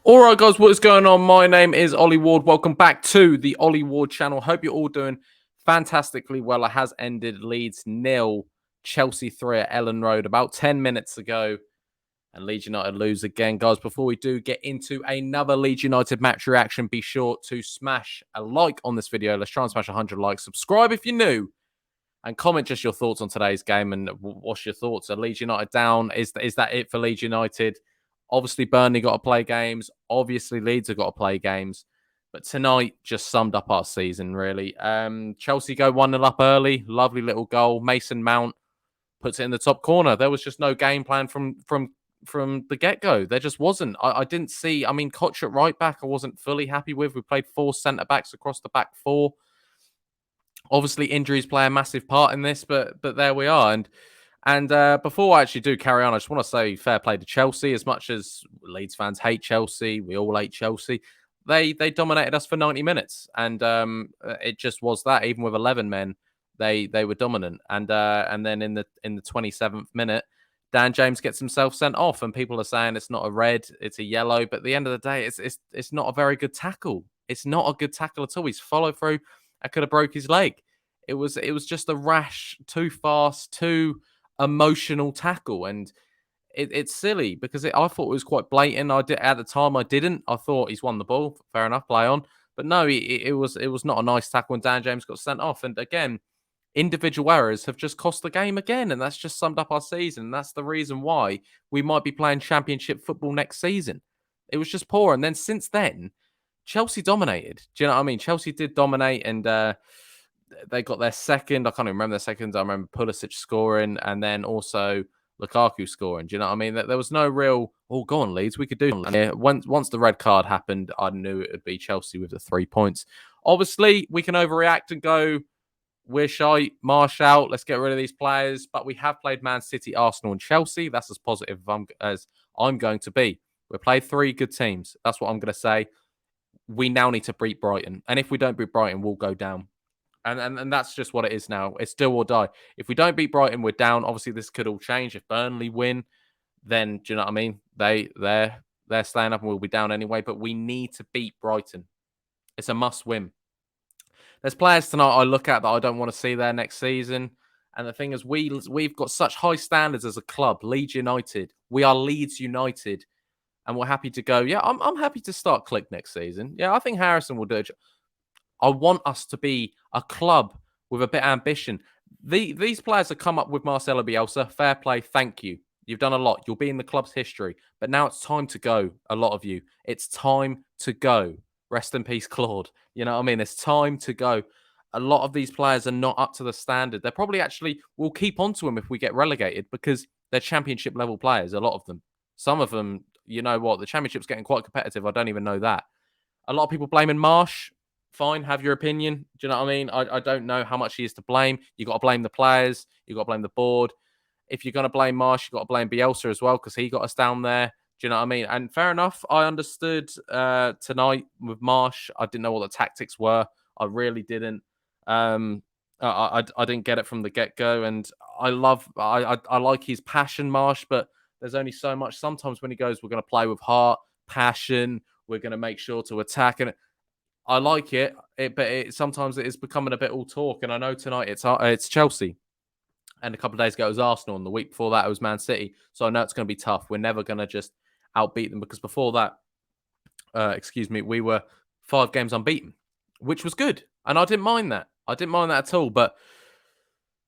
All right, guys, what is going on? My name is Ollie Ward. Welcome back to the Ollie Ward channel. Hope you're all doing fantastically well. It has ended Leeds 0, Chelsea 3 at Elland Road about 10 minutes ago. And Leeds United lose again. Guys, before we do get into another Leeds United match reaction, be sure to smash a like on this video. Let's try and smash 100 likes. Subscribe if you're new. And comment just your thoughts on today's game and what's your thoughts. Are Leeds United down? Is that it for Leeds United? Obviously, Burnley got to play games. Obviously, Leeds have got to play games. But tonight just summed up our season, really. Chelsea go 1-0 up early. Lovely little goal. Mason Mount puts it in the top corner. There was just no game plan from the get-go. There just wasn't. I didn't see... I mean, Koch at right back, I wasn't fully happy with. We played 4 centre-backs across the back 4. Obviously, injuries play a massive part in this, but there we are. And before I actually do carry on, I just want to say fair play to Chelsea. As much as Leeds fans hate Chelsea, we all hate Chelsea. They dominated us for 90 minutes, and it just was that. Even with 11 men, they were dominant. And then in the 27th minute, Dan James gets himself sent off, and people are saying it's not a red, it's a yellow. But at the end of the day, it's not a very good tackle. It's not a good tackle at all. He's followed through. I could have broke his leg. It was just a rash, too fast, too emotional tackle, and it's silly because I thought it was quite blatant. I did at the time. I didn't. I thought he's won the ball. Fair enough, play on. But no, it was not a nice tackle, and Dan James got sent off. And again, individual errors have just cost the game again, and that's just summed up our season. That's the reason why we might be playing Championship football next season. It was just poor, and then since then, Chelsea dominated. Do you know what I mean? Chelsea did dominate, and they got their second. I can't even remember their second. I remember Pulisic scoring, and then also Lukaku scoring. Do you know what I mean? There was no real, oh, go on, Leeds, we could do it. And once the red card happened, I knew it would be Chelsea with the 3 points. Obviously, we can overreact and go, we're shy, Marsh out, let's get rid of these players. But we have played Man City, Arsenal, and Chelsea. That's as positive as I'm going to be. We played 3 good teams. That's what I'm going to say. We now need to beat Brighton. And if we don't beat Brighton, we'll go down. And that's just what it is now. It's still or die. If we don't beat Brighton, we're down. Obviously, this could all change. If Burnley win, then, do you know what I mean? They're staying up and we'll be down anyway. But we need to beat Brighton. It's a must-win. There's players tonight I look at that I don't want to see there next season. And the thing is, we've got such high standards as a club. Leeds United. We are Leeds United. And we're happy to go. Yeah, I'm happy to start Click next season. Yeah, I think Harrison will do it. I want us to be a club with a bit of ambition. These players have come up with Marcelo Bielsa. Fair play. Thank you. You've done a lot. You'll be in the club's history. But now it's time to go, a lot of you. It's time to go. Rest in peace, Claude. You know what I mean? It's time to go. A lot of these players are not up to the standard. They're probably actually, we'll keep on to them if we get relegated because they're championship level players, a lot of them. Some of them, you know what, the championship's getting quite competitive. I don't even know that. A lot of people blaming Marsh. Fine, have your opinion. Do you know what I mean? I don't know how much he is to blame. You got to blame the players. You got to blame the board. If you're going to blame Marsh, you got to blame Bielsa as well because he got us down there. Do you know what I mean? And fair enough. I understood tonight with Marsh. I didn't know what the tactics were. I really didn't. I didn't get it from the get-go. And I like his passion, Marsh, but there's only so much. Sometimes when he goes, we're going to play with heart, passion. We're going to make sure to attack. And I like it, but sometimes it is becoming a bit all talk. And I know tonight it's Chelsea. And a couple of days ago it was Arsenal. And the week before that it was Man City. So I know it's going to be tough. We're never going to just outbeat them. Because before that, we were 5 games unbeaten, which was good. And I didn't mind that. I didn't mind that at all. But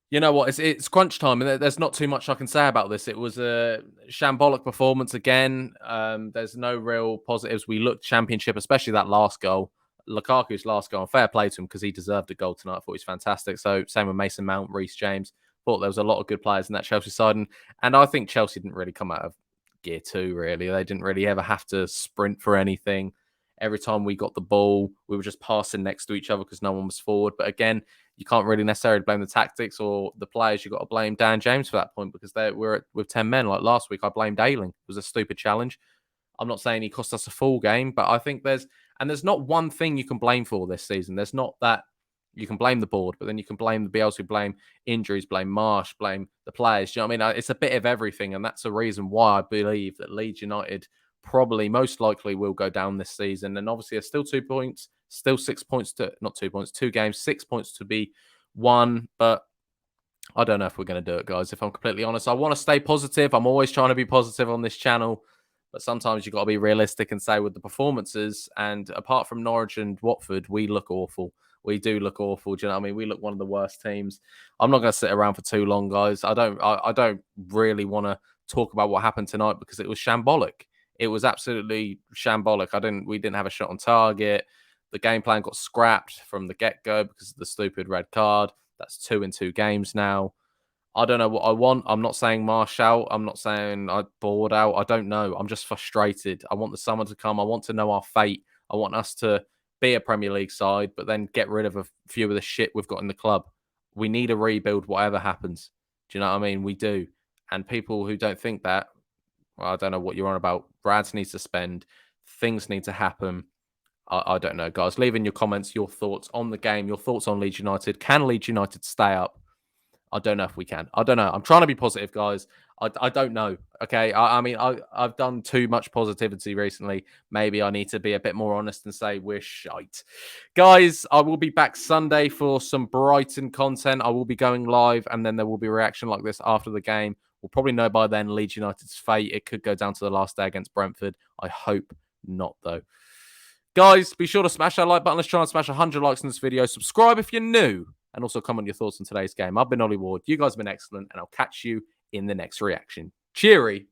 you know what? It's crunch time, and there's not too much I can say about this. It was a shambolic performance again. There's no real positives. We looked championship, especially that last goal. Lukaku's last goal. Fair play to him because he deserved a goal tonight. I thought he was fantastic. So same with Mason Mount, Reece James. Thought there was a lot of good players in that Chelsea side. And I think Chelsea didn't really come out of gear 2, really. They didn't really ever have to sprint for anything. Every time we got the ball, we were just passing next to each other because no one was forward. But again, you can't really necessarily blame the tactics or the players. You've got to blame Dan James for that point because we're with 10 men. Like last week, I blamed Ayling. It was a stupid challenge. I'm not saying he cost us a full game, but I think there's not one thing you can blame for this season. There's not that you can blame the board, but then you can blame the Bielsa, blame injuries, blame Marsh, blame the players. Do you know what I mean? It's a bit of everything, and that's the reason why I believe that Leeds United probably most likely will go down this season. And obviously, there's still 2 points, still 6 points to, not 2 points, 2 games, 6 points to be won. But I don't know if we're going to do it, guys. If I'm completely honest, I want to stay positive. I'm always trying to be positive on this channel. But sometimes you've got to be realistic and say with the performances. And apart from Norwich and Watford, we look awful. We do look awful. Do you know what I mean? We look one of the worst teams. I'm not going to sit around for too long, guys. I don't really want to talk about what happened tonight because it was shambolic. It was absolutely shambolic. We didn't have a shot on target. The game plan got scrapped from the get-go because of the stupid red card. That's 2 in 2 games now. I don't know what I want. I'm not saying marsh out. I'm not saying I'm bored out. I don't know. I'm just frustrated. I want the summer to come. I want to know our fate. I want us to be a Premier League side, but then get rid of a few of the shit we've got in the club. We need a rebuild, whatever happens. Do you know what I mean? We do. And people who don't think that, well, I don't know what you're on about. RANT needs to spend. Things need to happen. I don't know, guys. Leave in your comments your thoughts on the game, your thoughts on Leeds United. Can Leeds United stay up? I don't know if we can. I don't know. I'm trying to be positive, guys. I don't know. Okay. I mean, I've done too much positivity recently. Maybe I need to be a bit more honest and say we're shite. Guys, I will be back Sunday for some Brighton content. I will be going live and then there will be a reaction like this after the game. We'll probably know by then Leeds United's fate. It could go down to the last day against Brentford. I hope not, though. Guys, be sure to smash that like button. Let's try and smash 100 likes in this video. Subscribe if you're new. And also comment your thoughts on today's game. I've been Ollie Ward. You guys have been excellent. And I'll catch you in the next reaction. Cheery.